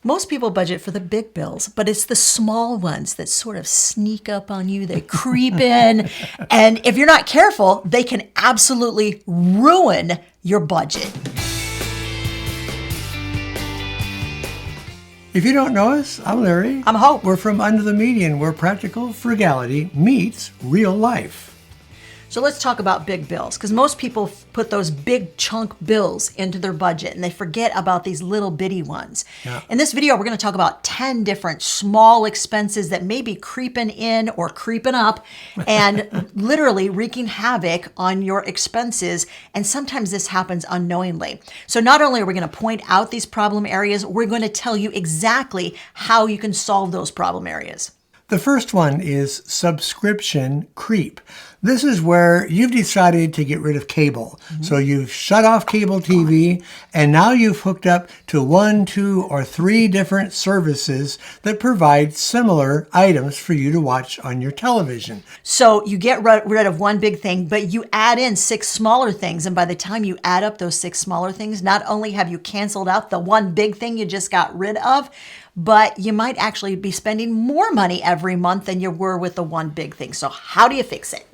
Most people budget for the big bills, but it's the small ones that sort of sneak up on you. They creep in. And if you're not careful, they can absolutely ruin your budget. If you don't know us, I'm Larry. I'm Hope. We're from Under the Median, where practical frugality meets real life. So let's talk about big bills, because most people put those big chunk bills into their budget and they forget about these little bitty ones. Yeah. In this video, we're going to talk about 10 different small expenses that may be creeping in or creeping up and literally wreaking havoc on your expenses. And sometimes this happens unknowingly. So not only are we going to point out these problem areas, we're going to tell you exactly how you can solve those problem areas. The first one is subscription creep. This is where you've decided to get rid of cable. So you've shut off cable TV, and now you've hooked up to 1, 2, or 3 different services that provide similar items for you to watch on your television. So you get rid of one big thing, but you add in 6 smaller things. And by the time you add up those 6 smaller things, not only have you canceled out the one big thing you just got rid of, but you might actually be spending more money every month than you were with the one big thing. So how do you fix it?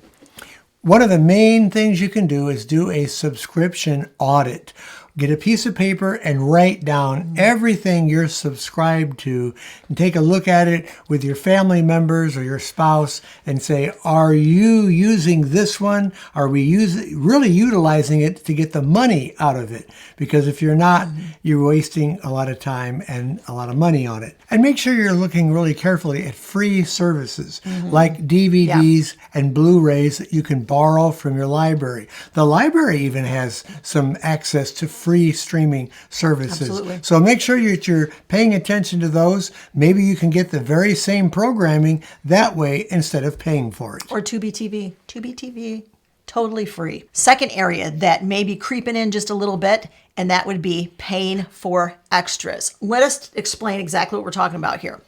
One of the main things you can do is do a subscription audit. Get a piece of paper and write down everything you're subscribed to and take a look at it with your family members or your spouse and say, are you using this one? Are we really utilizing it to get the money out of it? Because if you're not, you're wasting a lot of time and a lot of money on it. And make sure you're looking really carefully at free services like DVDs and Blu-rays that you can borrow from your library. The library even has some access to free streaming services. Absolutely. So make sure that you're paying attention to those. Maybe you can get the very same programming that way instead of paying for it. Or Tubi TV, totally free. Second area that may be creeping in just a little bit, and that would be paying for extras. Let us explain exactly what we're talking about here.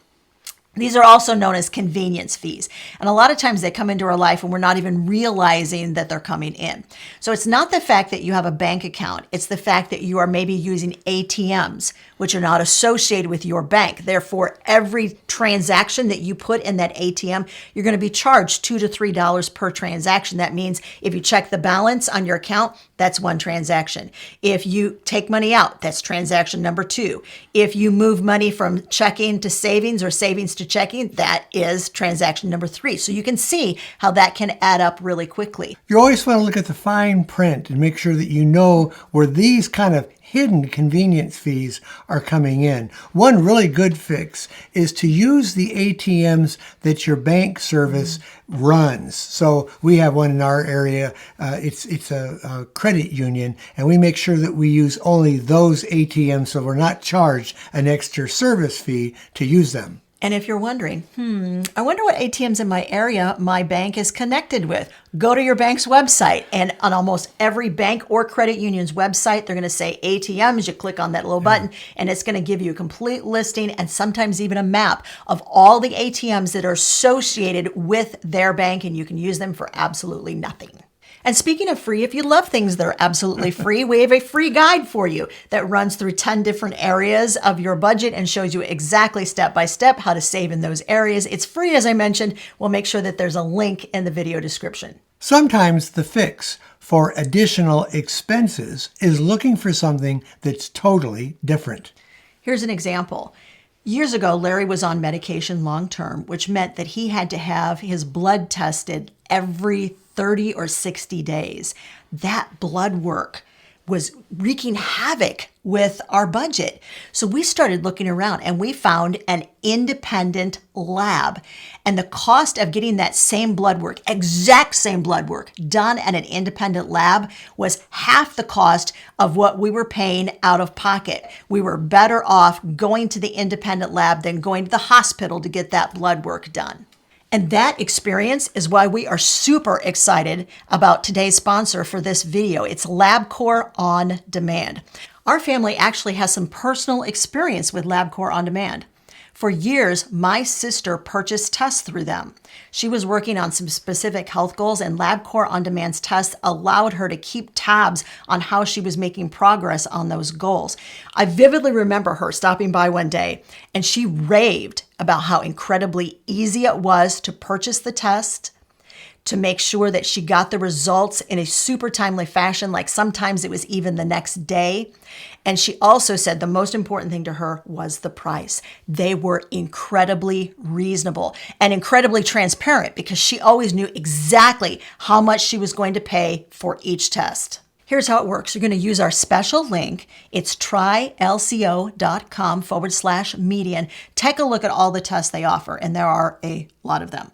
These are also known as convenience fees. And a lot of times they come into our life and we're not even realizing that they're coming in. So it's not the fact that you have a bank account. It's the fact that you are maybe using ATMs, which are not associated with your bank. Therefore, every transaction that you put in that ATM, you're going to be charged $2 to $3 per transaction. That means if you check the balance on your account, that's one transaction. If you take money out, that's transaction number 2. If you move money from checking to savings or savings to checking, that is transaction number 3. So you can see how that can add up really quickly. You always want to look at the fine print and make sure that you know where these kind of hidden convenience fees are coming in. One really good fix is to use the ATMs that your bank service runs. So we have one in our area. It's a credit union, and we make sure that we use only those ATMs so we're not charged an extra service fee to use them. And if you're wondering, I wonder what ATMs in my area my bank is connected with, go to your bank's website. And on almost every bank or credit union's website, they're going to say ATMs. You click on that little button and it's going to give you a complete listing and sometimes even a map of all the ATMs that are associated with their bank, and you can use them for absolutely nothing. And speaking of free, if you love things that are absolutely free, we have a free guide for you that runs through 10 different areas of your budget and shows you exactly step by step how to save in those areas. It's free, as I mentioned. We'll make sure that there's a link in the video description. Sometimes the fix for additional expenses is looking for something that's totally different. Here's an example. Years ago, Larry was on medication long-term, which meant that he had to have his blood tested every 30 or 60 days. That blood work was wreaking havoc with our budget. So we started looking around and we found an independent lab. And the cost of getting that same blood work, exact same blood work done at an independent lab was half the cost of what we were paying out of pocket. We were better off going to the independent lab than going to the hospital to get that blood work done. And that experience is why we are super excited about today's sponsor for this video. It's LabCorp On Demand. Our family actually has some personal experience with LabCorp On Demand. For years, my sister purchased tests through them. She was working on some specific health goals, and LabCorp On Demand's tests allowed her to keep tabs on how she was making progress on those goals. I vividly remember her stopping by one day, and she raved about how incredibly easy it was to purchase the test, to make sure that she got the results in a super timely fashion, like sometimes it was even the next day. And she also said the most important thing to her was the price. They were incredibly reasonable and incredibly transparent because she always knew exactly how much she was going to pay for each test. Here's how it works. You're going to use our special link. It's trylco.com/median. Take a look at all the tests they offer, and there are a lot of them.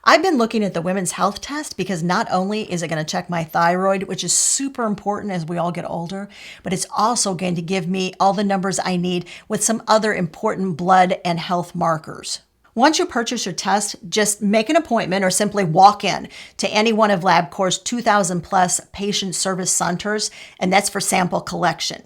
I've been looking at the women's health test because not only is it going to check my thyroid, which is super important as we all get older, but it's also going to give me all the numbers I need with some other important blood and health markers. Once you purchase your test, just make an appointment or simply walk in to any one of LabCorp's 2,000 plus patient service centers, and that's for sample collection.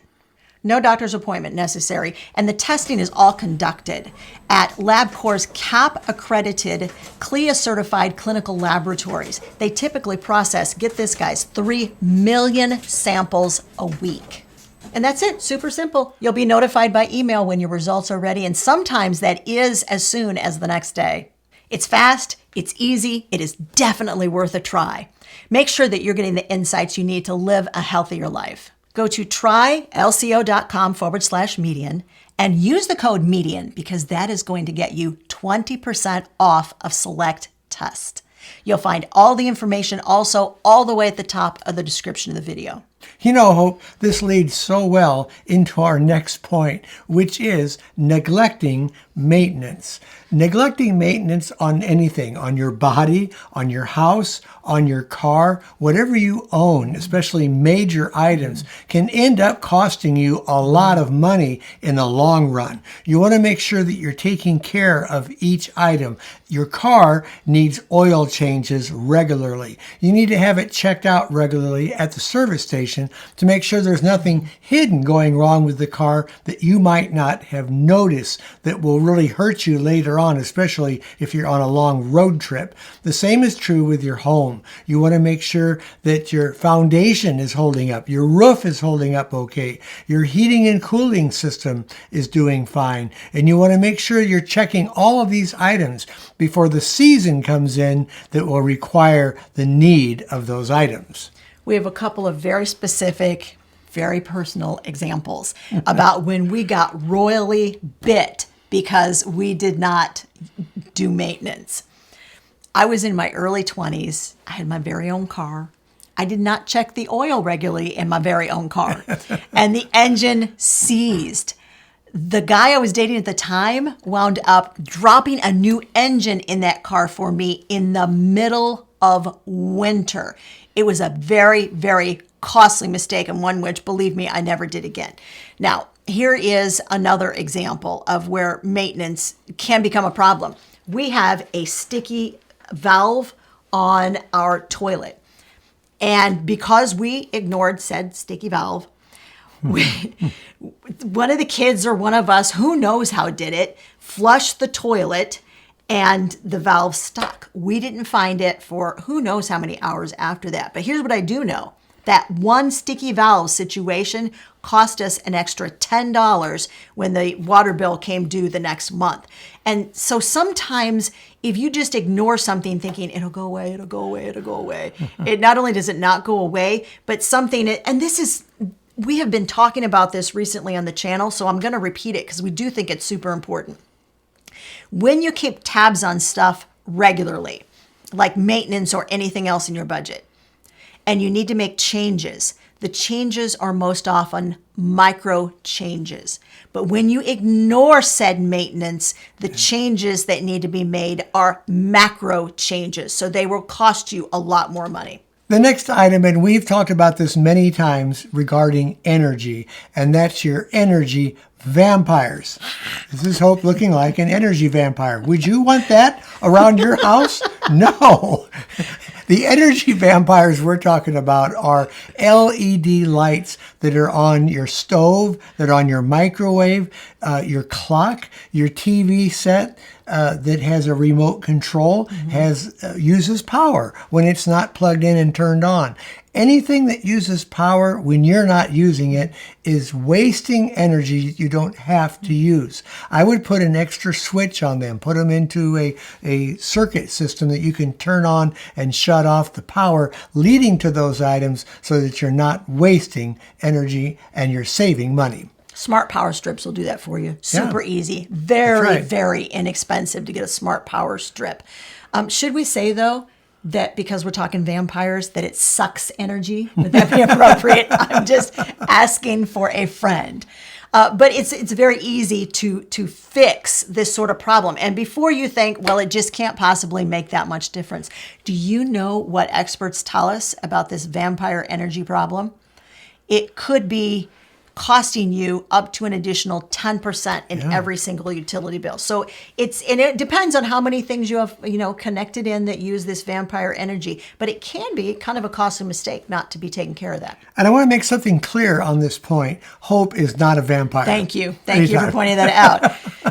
No doctor's appointment necessary, and the testing is all conducted at LabCorp's CAP-accredited, CLIA-certified clinical laboratories. They typically process, get this guys, 3 million samples a week. And that's it, super simple. You'll be notified by email when your results are ready, and sometimes that is as soon as the next day. It's fast, it's easy, it is definitely worth a try. Make sure that you're getting the insights you need to live a healthier life. Go to trylco.com/median and use the code MEDIAN because that is going to get you 20% off of select tests. You'll find all the information also all the way at the top of the description of the video. You know, Hope, this leads so well into our next point, which is neglecting maintenance. Neglecting maintenance on anything, on your body, on your house, on your car, whatever you own, especially major items, can end up costing you a lot of money in the long run. You want to make sure that you're taking care of each item. Your car needs oil changes regularly. You need to have it checked out regularly at the service station to make sure there's nothing hidden going wrong with the car that you might not have noticed that will really hurt you later on, especially if you're on a long road trip. The same is true with your home. You want to make sure that your foundation is holding up, your roof is holding up okay, your heating and cooling system is doing fine, and you want to make sure you're checking all of these items before the season comes in that will require the need of those items. We have a couple of very specific, very personal examples about when we got royally bit because we did not do maintenance. I was in my early 20s. I had my very own car. I did not check the oil regularly in my very own car. And the engine seized. The guy I was dating at the time wound up dropping a new engine in that car for me in the middle of winter. It was a very, very costly mistake, and one which, believe me, I never did again. Now, here is another example of where maintenance can become a problem. We have a sticky valve on our toilet. And because we ignored said sticky valve, one of the kids or one of us, who knows how did it, flushed the toilet and the valve stuck. We didn't find it for who knows how many hours after that. But here's what I do know. That one sticky valve situation cost us an extra $10 when the water bill came due the next month. And so sometimes if you just ignore something thinking it'll go away, it'll go away, it'll go away, it not only does it not go away, but something, and this is, we have been talking about this recently on the channel, so I'm going to repeat it because we do think it's super important. When you keep tabs on stuff regularly, like maintenance or anything else in your budget, and you need to make changes, the changes are most often micro changes. But when you ignore said maintenance, the changes that need to be made are macro changes. So they will cost you a lot more money. The next item, and we've talked about this many times regarding energy, and that's your energy vampires. This is Hope looking like an energy vampire. Would you want that around your house? No. The energy vampires we're talking about are LED lights that are on your stove, that are on your microwave, your clock, your TV set that has a remote control, uses power when it's not plugged in and turned on. Anything that uses power when you're not using it is wasting energy you don't have to use. I would put an extra switch on them, put them into a circuit system that you can turn on and shut off the power leading to those items so that you're not wasting energy and you're saving money. Smart power strips will do that for you. Super easy. Very, right. very inexpensive to get a smart power strip. Should we say, though, that because we're talking vampires, that it sucks energy? Would that be appropriate? I'm just asking for a friend. But it's very easy to fix this sort of problem. And before you think, well, it just can't possibly make that much difference, do you know what experts tell us about this vampire energy problem? It could be costing you up to an additional 10% in every single utility bill. So it depends on how many things you have, connected in that use this vampire energy, but it can be kind of a costly mistake not to be taking care of that. And I want to make something clear on this point. Hope is not a vampire. Thank you for pointing that out.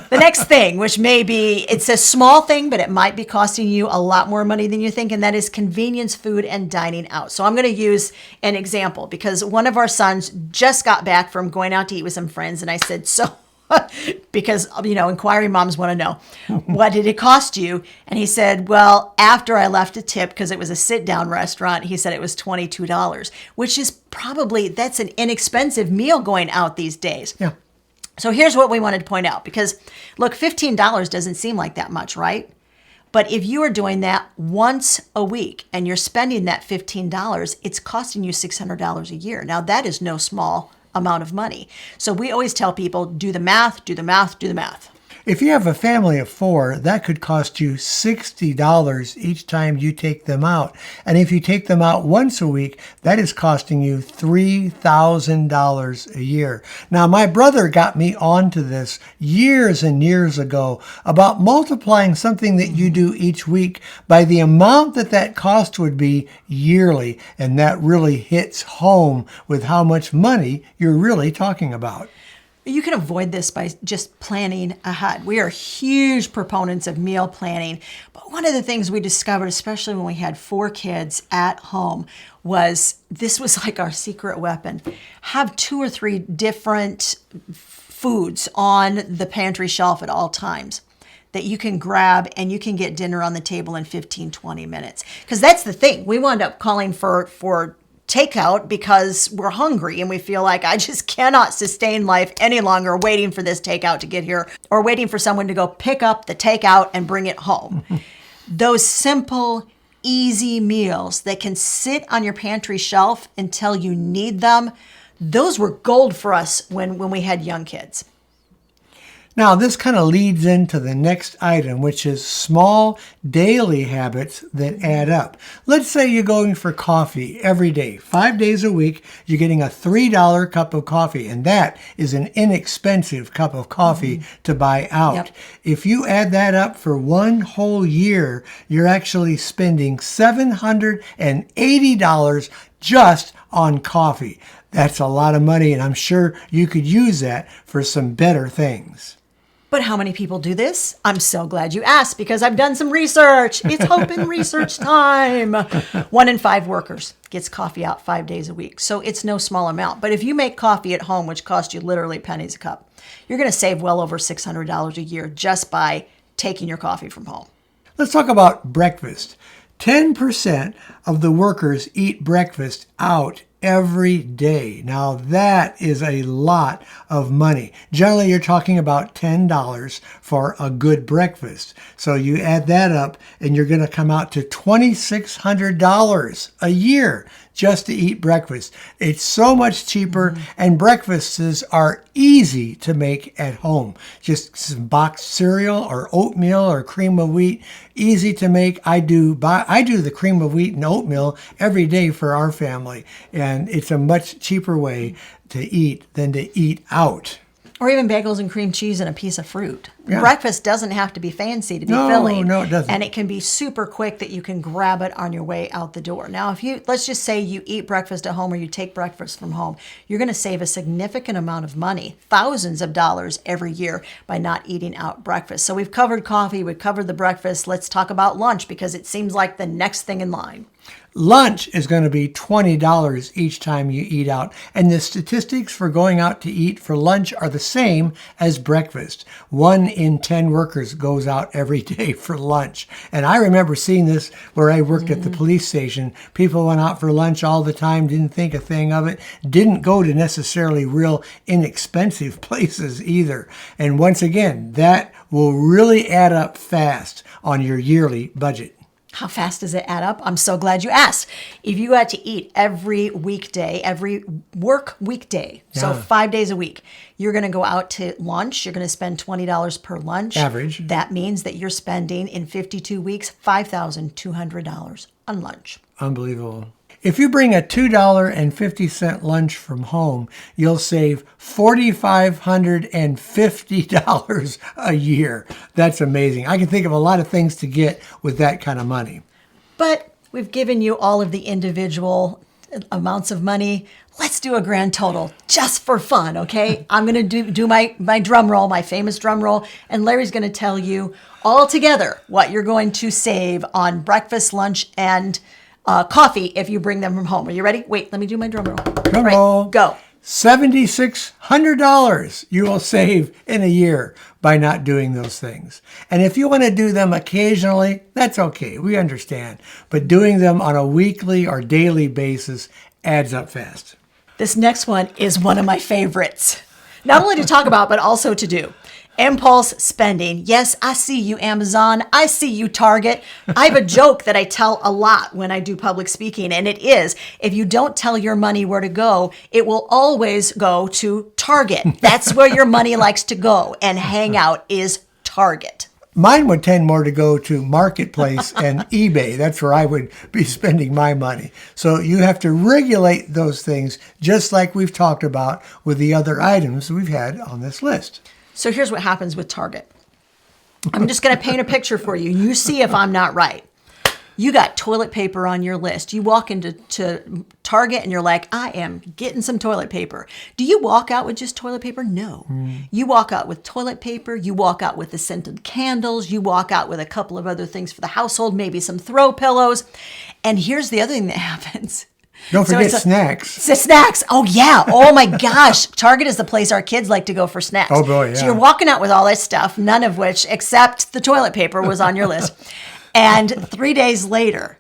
The next thing, which it's a small thing, but it might be costing you a lot more money than you think, and that is convenience food and dining out. So I'm going to use an example because one of our sons just got back from going out to eat with some friends, and I said, so, because, inquiring moms want to know, what did it cost you? And he said, well, after I left a tip, because it was a sit-down restaurant, he said it was $22, which is that's an inexpensive meal going out these days. Yeah. So here's what we wanted to point out, because look, $15 doesn't seem like that much, right? But if you are doing that once a week and you're spending that $15, it's costing you $600 a year. Now, that is no small amount of money. So we always tell people, do the math, do the math, do the math. If you have a family of 4, that could cost you $60 each time you take them out. And if you take them out once a week, that is costing you $3,000 a year. Now, my brother got me onto this years and years ago about multiplying something that you do each week by the amount that cost would be yearly. And that really hits home with how much money you're really talking about. You can avoid this by just planning ahead. We are huge proponents of meal planning, but one of the things we discovered, especially when we had 4 kids at home, was this was like our secret weapon. Have 2 or 3 different foods on the pantry shelf at all times that you can grab, and you can get dinner on the table in 15, 20 minutes. Because that's the thing. We wound up calling for takeout because we're hungry and we feel like I just cannot sustain life any longer waiting for this takeout to get here or waiting for someone to go pick up the takeout and bring it home. Those simple, easy meals that can sit on your pantry shelf until you need them, those were gold for us when we had young kids. Now, this kind of leads into the next item, which is small daily habits that add up. Let's say you're going for coffee every day. 5 days a week, you're getting a $3 cup of coffee, and that is an inexpensive cup of coffee to buy out. Yep. If you add that up for one whole year, you're actually spending $780 just on coffee. That's a lot of money, and I'm sure you could use that for some better things. But how many people do this? I'm so glad you asked because I've done some research. It's hope and research time. 1 in 5 workers gets coffee out 5 days a week. So it's no small amount. But if you make coffee at home, which costs you literally pennies a cup, you're going to save well over $600 a year just by taking your coffee from home. Let's talk about breakfast. 10% of the workers eat breakfast out every day. Now that is a lot of money. Generally, you're talking about $10 for a good breakfast. So you add that up and you're going to come out to $2,600 a year just to eat breakfast. It's so much cheaper, and breakfasts are easy to make at home. Just some boxed cereal or oatmeal or cream of wheat, easy to make. I do the cream of wheat and oatmeal every day for our family, and it's a much cheaper way to eat than to eat out. Or even bagels and cream cheese and a piece of fruit. Yeah. Breakfast doesn't have to be fancy to be No, filling. no, it doesn't. And it can be super quick that you can grab it on your way out the door. Now, let's just say you eat breakfast at home or you take breakfast from home, you're going to save a significant amount of money, thousands of dollars every year by not eating out breakfast. So we've covered coffee, we've covered the breakfast. Let's talk about lunch because it seems like the next thing in line. Lunch is going to be $20 each time you eat out. And the statistics for going out to eat for lunch are the same as breakfast. 1 in 10 workers goes out every day for lunch. And I remember seeing this where I worked at the police station. People went out for lunch all the time, didn't think a thing of it, didn't go to necessarily real inexpensive places either. And once again, that will really add up fast on your yearly budget. How fast does it add up? I'm so glad you asked. If you had to eat every weekday, every work weekday, so 5 days a week, you're going to go out to lunch. You're going to spend $20 per lunch. Average. That means that you're spending in 52 weeks $5,200 on lunch. Unbelievable. If you bring a $2.50 lunch from home, you'll save $4,550 a year. That's amazing. I can think of a lot of things to get with that kind of money. But we've given you all of the individual amounts of money. Let's do a grand total just for fun, okay? I'm going to do my drum roll, my famous drum roll, and Larry's going to tell you all together what you're going to save on breakfast, lunch, and coffee if you bring them from home. Are you ready? Wait, let me do my drum roll. Drum roll. Go. $7,600 you will save in a year by not doing those things. And if you want to do them occasionally, that's okay. We understand. But doing them on a weekly or daily basis adds up fast. This next one is one of my favorites. Not only to talk about, but also to do. Impulse spending. Yes, I see you, Amazon. I see you, Target. I have a joke that I tell a lot when I do public speaking, and it is, if you don't tell your money where to go, it will always go to Target. That's where your money likes to go and hang out is Target. Mine would tend more to go to Marketplace and eBay. That's where I would be spending my money. So you have to regulate those things just like we've talked about with the other items we've had on this list. So here's what happens with Target. I'm just going to paint a picture for you. You see if I'm not right. You got toilet paper on your list. You walk into Target and you're like, I am getting some toilet paper. Do you walk out with just toilet paper? No. You walk out with toilet paper. You walk out with the scented candles. You walk out with a couple of other things for the household, maybe some throw pillows. And here's the other thing that happens. Don't forget snacks. Snacks. Oh, yeah. Oh, my gosh. Target is the place our kids like to go for snacks. Oh, boy, yeah. So you're walking out with all this stuff, none of which, except the toilet paper, was on your list. And 3 days later,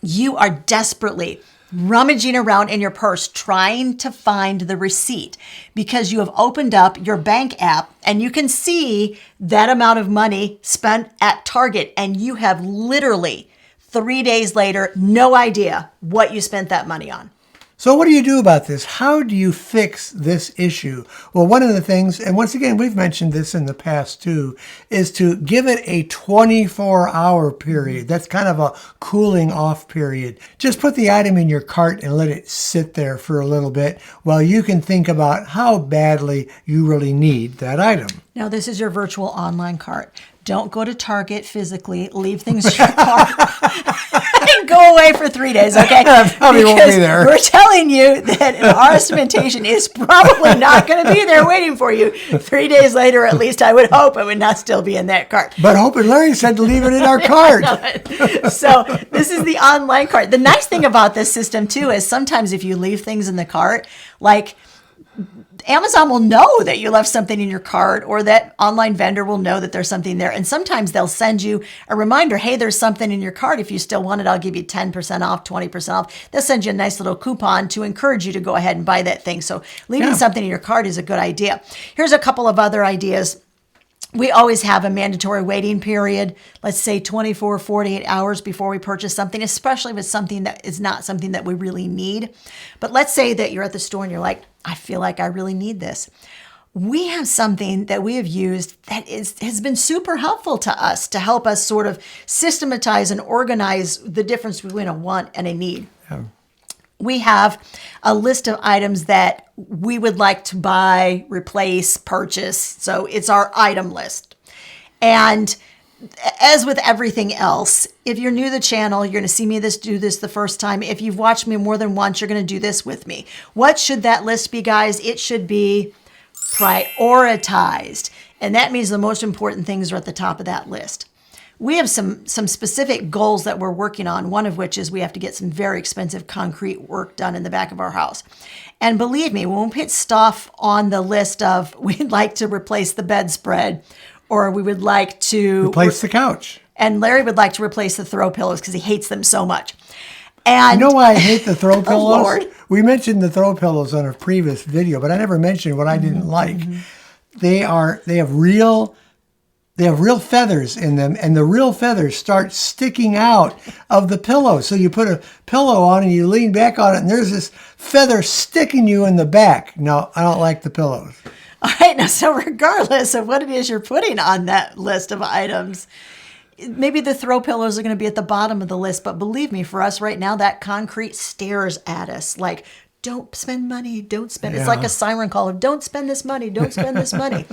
you are desperately rummaging around in your purse trying to find the receipt because you have opened up your bank app and you can see that amount of money spent at Target, and you have literally 3 days later, no idea what you spent that money on. So what do you do about this? How do you fix this issue? Well, one of the things, and once again, we've mentioned this in the past too, is to give it a 24-hour period. That's kind of a cooling off period. Just put the item in your cart and let it sit there for a little bit while you can think about how badly you really need that item. Now, this is your virtual online cart. Don't go to Target physically. Leave things in your cart. And go away for 3 days, okay? Probably won't be there. We're telling you that our cementation is probably not going to be there waiting for you. 3 days later, at least I would hope it would not still be in that cart. But Hope and Larry said to leave it in our cart. So this is the online cart. The nice thing about this system, too, is sometimes if you leave things in the cart, like Amazon will know that you left something in your cart, or that online vendor will know that there's something there. And sometimes they'll send you a reminder, hey, there's something in your cart. If you still want it, I'll give you 10% off, 20% off. They'll send you a nice little coupon to encourage you to go ahead and buy that thing. So leaving something in your cart is a good idea. Here's a couple of other ideas. We always have a mandatory waiting period, let's say 24, 48 hours before we purchase something, especially if it's something that is not something that we really need. But let's say that you're at the store and you're like, I feel like I really need this. We have something that we have used that has been super helpful to us to help us sort of systematize and organize the difference between a want and a need. we have a list of items that we would like to buy, replace, purchase. So it's our item list. And as with everything else, if you're new to the channel, you're going to see me do this the first time. If you've watched me more than once, you're going to do this with me. What should that list be, guys? It should be prioritized. And that means the most important things are at the top of that list. We have some specific goals that we're working on, one of which is we have to get some very expensive concrete work done in the back of our house. And believe me, when we put stuff on the list of we'd like to replace the bedspread, or we would like to Replace the couch. And Larry would like to replace the throw pillows because he hates them so much. And You know why I hate the throw pillows? Lord. We mentioned the throw pillows on a previous video, but I never mentioned what I didn't like. They have real feathers in them, and the real feathers start sticking out of the pillow. So you put a pillow on and you lean back on it, and there's this feather sticking you in the back. No, I don't like the pillows. All right, now, so regardless of what it is you're putting on that list of items, maybe the throw pillows are going to be at the bottom of the list, but believe me, for us right now, that concrete stares at us like, don't spend money, don't spend. It's like a siren call of don't spend this money, don't spend this money.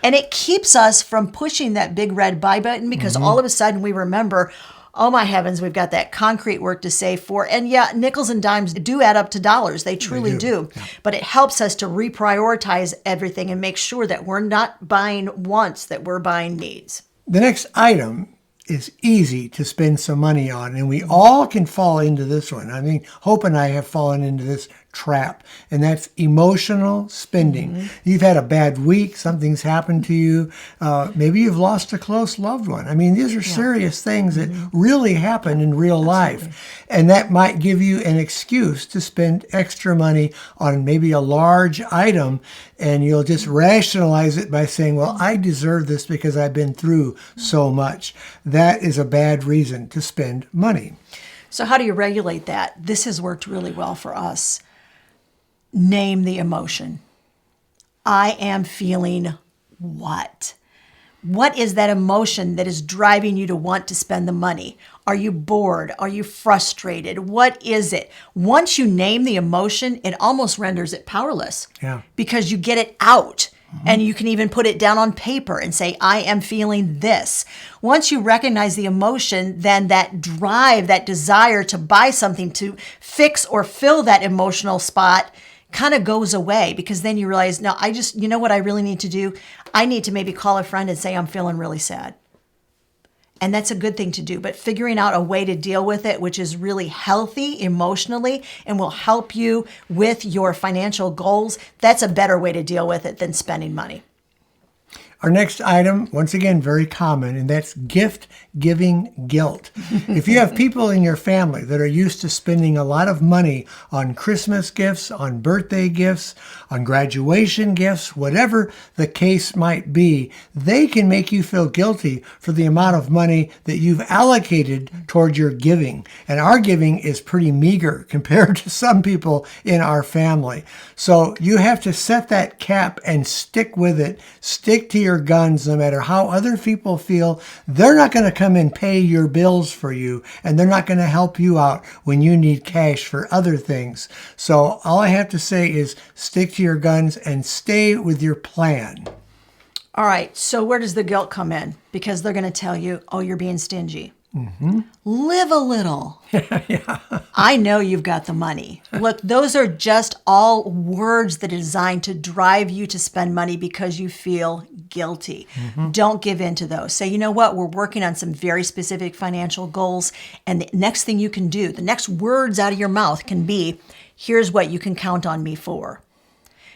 And it keeps us from pushing that big red buy button because all of a sudden we remember, oh my heavens, we've got that concrete work to save for. And yeah, nickels and dimes do add up to dollars. They truly do. Yeah. But it helps us to reprioritize everything and make sure that we're not buying wants, that we're buying needs. The next item is easy to spend some money on, and we all can fall into this one. I mean, Hope and I have fallen into this trap, and that's emotional spending. You've had a bad week, something's happened to you, maybe you've lost a close loved one. I mean, these are serious things that really happen in real life, and that might give you an excuse to spend extra money on maybe a large item, and you'll just rationalize it by saying, well, I deserve this because I've been through so much. That is a bad reason to spend money. So how do you regulate that? This has worked really well for us. Name the emotion. I am feeling what? What is that emotion that is driving you to want to spend the money? Are you bored? Are you frustrated? What is it? Once you name the emotion, it almost renders it powerless. Yeah. Because you get it out. And you can even put it down on paper and say, I am feeling this. Once you recognize the emotion, then that drive, that desire to buy something to fix or fill that emotional spot kind of goes away, because then you realize, no, you know what I really need to do? I need to maybe call a friend and say, I'm feeling really sad. And that's a good thing to do, but figuring out a way to deal with it, which is really healthy emotionally and will help you with your financial goals, that's a better way to deal with it than spending money. Our next item, once again, very common, and that's gift-giving guilt. If you have people in your family that are used to spending a lot of money on Christmas gifts, on birthday gifts, on graduation gifts, whatever the case might be, they can make you feel guilty for the amount of money that you've allocated toward your giving. And our giving is pretty meager compared to some people in our family. So you have to set that cap and stick with it. Stick to your guns, no matter how other people feel. They're not going to come and pay your bills for you, and they're not going to help you out when you need cash for other things. So all I have to say is stick to your guns and stay with your plan. All right, so where does the guilt come in? Because they're going to tell you, oh, you're being stingy. Live a little. I know you've got the money. Look, those are just all words that are designed to drive you to spend money because you feel guilty. Don't give in to those. Say, you know what? We're working on some very specific financial goals. And the next thing you can do, the next words out of your mouth can be, here's what you can count on me for.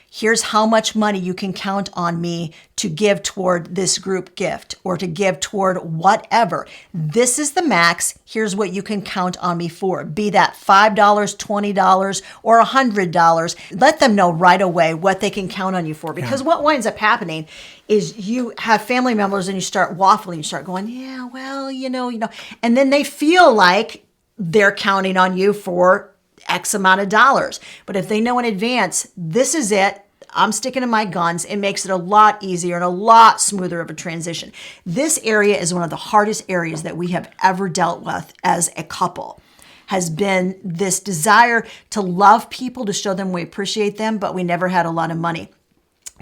Here's how much money you can count on me to give toward this group gift or to give toward whatever. This is the max. Here's what you can count on me for. Be that $5, $20, or $100. Let them know right away what they can count on you for. Because what winds up happening is you have family members and you start waffling. You start going, yeah, well, you know. And then they feel like they're counting on you for X amount of dollars. But if they know in advance, this is it, I'm sticking to my guns, it makes it a lot easier and a lot smoother of a transition. This area is one of the hardest areas that we have ever dealt with as a couple. has been this desire to love people, to show them we appreciate them, but we never had a lot of money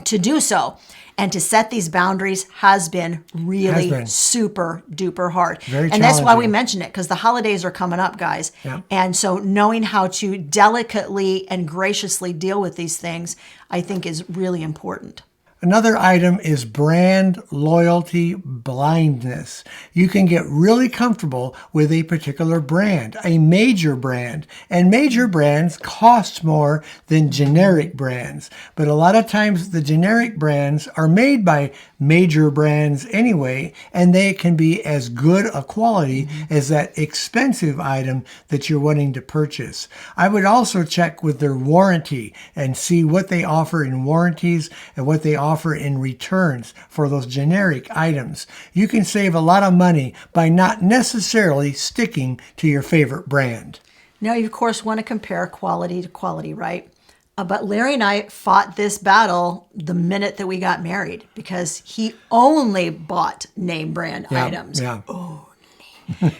to do so. And to set these boundaries has been really super duper hard. And that's why we mention it, because the holidays are coming up, guys. Yeah. And so knowing how to delicately and graciously deal with these things, I think is really important. Another item is brand loyalty blindness. You can get really comfortable with a particular brand, a major brand, and major brands cost more than generic brands. But a lot of times the generic brands are made by major brands anyway, and they can be as good a quality as that expensive item that you're wanting to purchase. I would also check with their warranty and see what they offer in warranties and what they offer in returns for those generic items. You can save a lot of money by not necessarily sticking to your favorite brand. Now, you of course want to compare quality to quality, right? But Larry and I fought this battle the minute that we got married, because he only bought name brand items.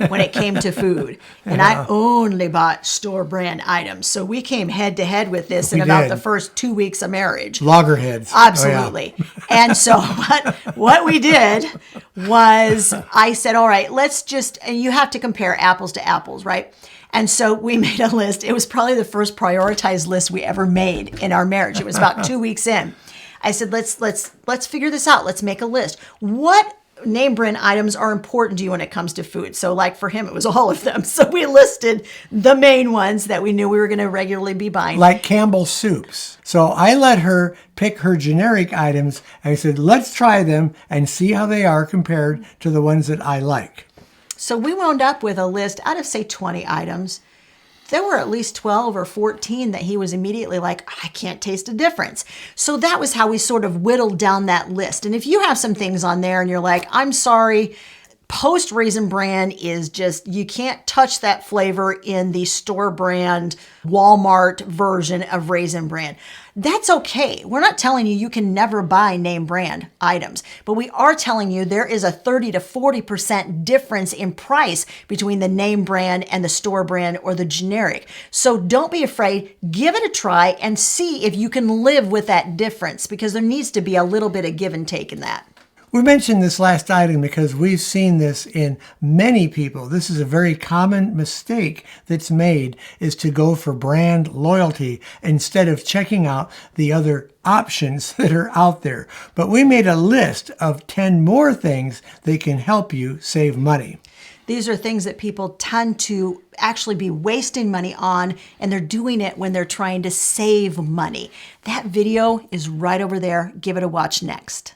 When it came to food. And I only bought store brand items. So we came head to head with this in about the first 2 weeks of marriage. Loggerheads. Absolutely. And so what we did was I said, all right, let's just, and you have to compare apples to apples, right? And so we made a list. It was probably the first prioritized list we ever made in our marriage. It was about 2 weeks in. I said, let's figure this out. Let's make a list. What name brand items are important to you when it comes to food? So like for him, it was all of them. So we listed the main ones that we knew we were going to regularly be buying. Like Campbell's soups. So I let her pick her generic items, and I said, let's try them and see how they are compared to the ones that I like. So we wound up with a list out of, say, 20 items. There were at least 12 or 14 that he was immediately like, I can't taste a difference. So that was how we sort of whittled down that list. And if you have some things on there and you're like, I'm sorry, post Raisin Bran is just, you can't touch that flavor in the store brand Walmart version of Raisin Bran. That's okay. We're not telling you can never buy name brand items, but we are telling you there is a 30 to 40% difference in price between the name brand and the store brand or the generic. So don't be afraid. Give it a try and see if you can live with that difference, because there needs to be a little bit of give and take in that. We mentioned this last item because we've seen this in many people. This is a very common mistake that's made, is to go for brand loyalty instead of checking out the other options that are out there. But we made a list of 10 more things that can help you save money. These are things that people tend to actually be wasting money on, and they're doing it when they're trying to save money. That video is right over there. Give it a watch next.